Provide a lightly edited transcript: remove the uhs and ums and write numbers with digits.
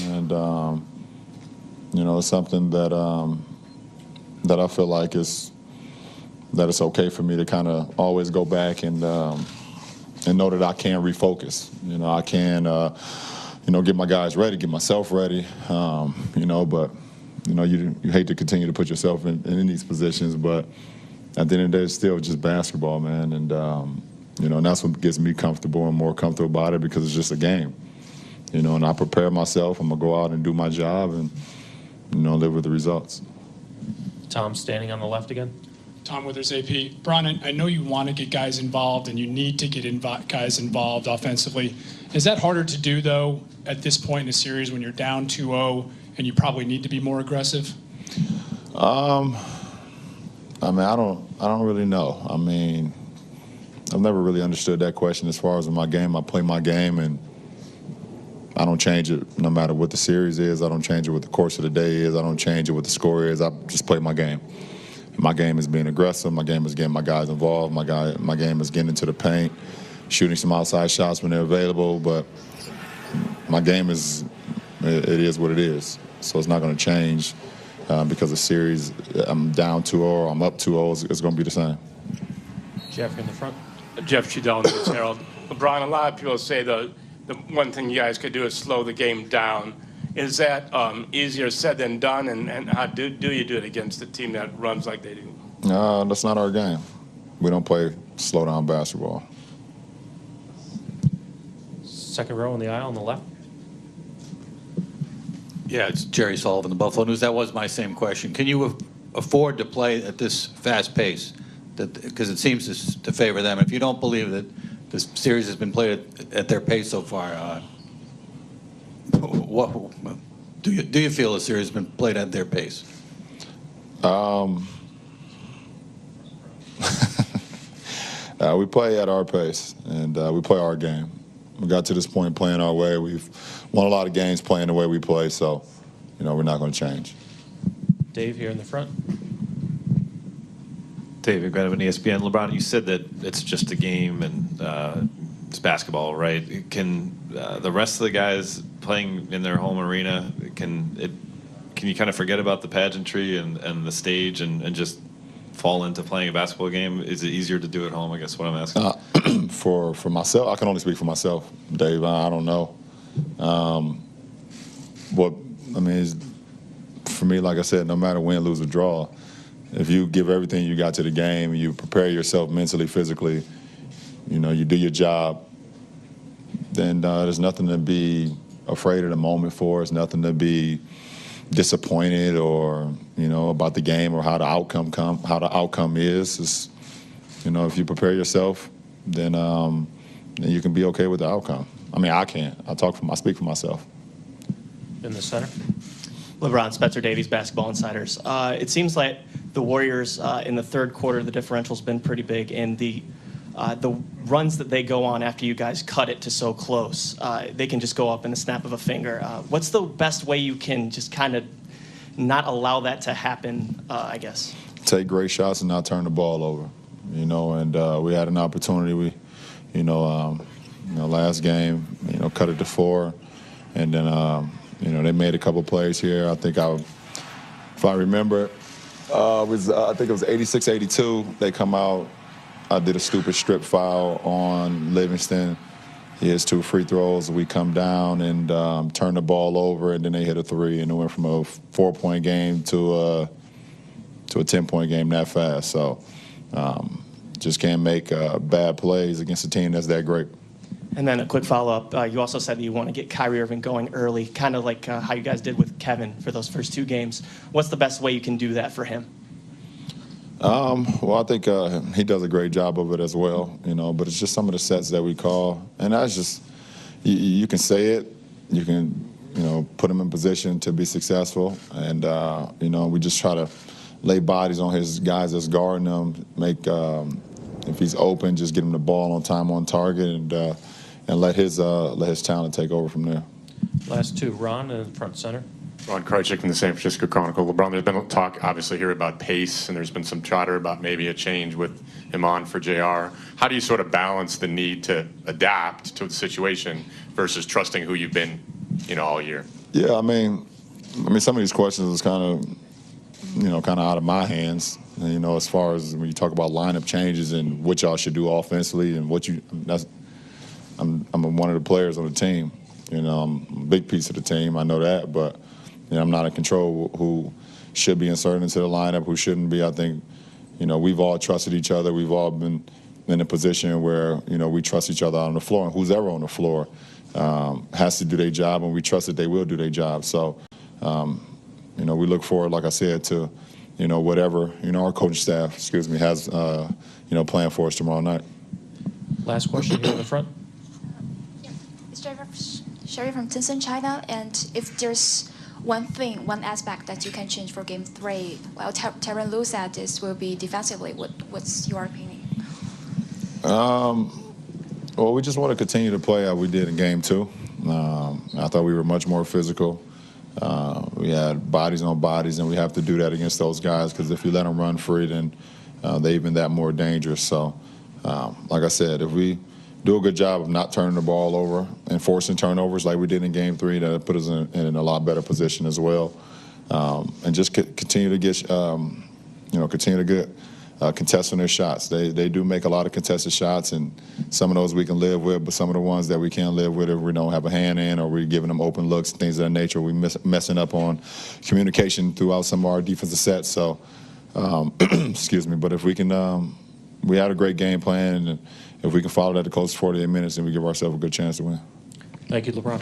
And, it's something that that I feel like that it's okay for me to kind of always go back and know that I can refocus. I can, get my guys ready, get myself ready, but, you hate to continue to put yourself in these positions, but at the end of the day, it's still just basketball, man. And, and that's what gets me comfortable and more comfortable about it because it's just a game. And I prepare myself. I'm going to go out and do my job and, live with the results. Tom, standing on the left again. Tom Withers, AP. Brian, I know you want to get guys involved and you need to get guys involved offensively. Is that harder to do, though, at this point in the series when you're down 2-0 and you probably need to be more aggressive? I don't really know. I've never really understood that question as far as in my game. I play my game, and I don't change it no matter what the series is. I don't change it what the course of the day is. I don't change it what the score is. I just play my game. My game is being aggressive. My game is getting my guys involved. My game is getting into the paint, shooting some outside shots when they're available. But my game it is what it is. So it's not going to change because the series, I'm down 2-0 or I'm up 2-0. It's going to be the same. Jeff in the front. Jeff Chudell, News Herald. LeBron, a lot of people say the one thing you guys could do is slow the game down. Is that easier said than done, and how do you do it against a team that runs like they do? That's not our game. We don't play slow down basketball. Second row in the aisle on the left. Yeah, it's Jerry Sullivan, the Buffalo News. That was my same question. Can you afford to play at this fast pace? Because it seems to favor them. If you don't believe that this series has been played at their pace so far, what do you feel the series has been played at their pace? We play at our pace, and we play our game. We got to this point playing our way. We've won a lot of games playing the way we play, so, we're not going to change. Dave here in the front. David Grenovan, ESPN. LeBron, you said that it's just a game and it's basketball, right? Can the rest of the guys playing in their home arena, can you kind of forget about the pageantry and the stage and just fall into playing a basketball game? Is it easier to do at home, I guess what I'm asking? For myself, I can only speak for myself, Dave. I don't know. For me, like I said, no matter win, lose, or draw, if you give everything you got to the game, you prepare yourself mentally, physically, you do your job, then there's nothing to be afraid of the moment for. There's nothing to be disappointed or, about the game or how the outcome is. It's, if you prepare yourself, then you can be okay with the outcome. I can. I speak for myself. In the center. LeBron, Spencer Davies, Basketball Insiders. It seems like the Warriors in the third quarter, the differential's been pretty big, and the runs that they go on after you guys cut it to so close, they can just go up in the snap of a finger. What's the best way you can just kind of not allow that to happen, I guess? Take great shots and not turn the ball over, and we had an opportunity. Last game, cut it to 4, and then, they made a couple plays here. I think if I remember, I think it was 86-82. They come out. I did a stupid strip foul on Livingston. He has 2 free throws. We come down and turn the ball over, and then they hit a 3, and it went from a 4-point game to a 10-point game that fast. So just can't make bad plays against a team that's that great. And then a quick follow-up. You also said that you want to get Kyrie Irving going early, kind of like how you guys did with Kevin for those first 2 games. What's the best way you can do that for him? Well, I think he does a great job of it as well, but it's just some of the sets that we call. And that's just, you can say it, you can, put him in position to be successful. And, we just try to lay bodies on his guys that's guarding him, if he's open, just get him the ball on time, on target, and let his talent take over from there. Last 2, Ron in front center. Ron Krajcik from the San Francisco Chronicle. LeBron, there's been talk, obviously, here about pace, and there's been some chatter about maybe a change with him on for JR. How do you sort of balance the need to adapt to the situation versus trusting who you've been, all year? Yeah, I mean, some of these questions is kind of out of my hands. And, as far as when you talk about lineup changes and what y'all should do offensively and I'm one of the players on the team. I'm a big piece of the team. I know that, but I'm not in control who should be inserted into the lineup, who shouldn't be. I think, we've all trusted each other. We've all been in a position where, we trust each other on the floor, and who's ever on the floor has to do their job, and we trust that they will do their job. So, we look forward, like I said, to, whatever, our coaching staff, has, planned for us tomorrow night. Last question here in the front. It's Sherry from Tencent, China. And if there's one aspect that you can change for Game 3, well, Tyronn Lue said this will be defensively. What's your opinion? Well, we just want to continue to play how we did in Game 2. I thought we were much more physical. We had bodies on bodies, and we have to do that against those guys because if you let them run free, then they're even that more dangerous. So, like I said, if we do a good job of not turning the ball over and forcing turnovers like we did in Game 3, that'll put us in a lot better position as well. And just continue to get, contesting their shots. They do make a lot of contested shots, and some of those we can live with, but some of the ones that we can't live with, if we don't have a hand in or we're giving them open looks, things of that nature, we messing up on communication throughout some of our defensive sets. So, excuse me, but if we can, we had a great game plan, and if we can follow that the close 48 minutes, then we give ourselves a good chance to win. Thank you, LeBron.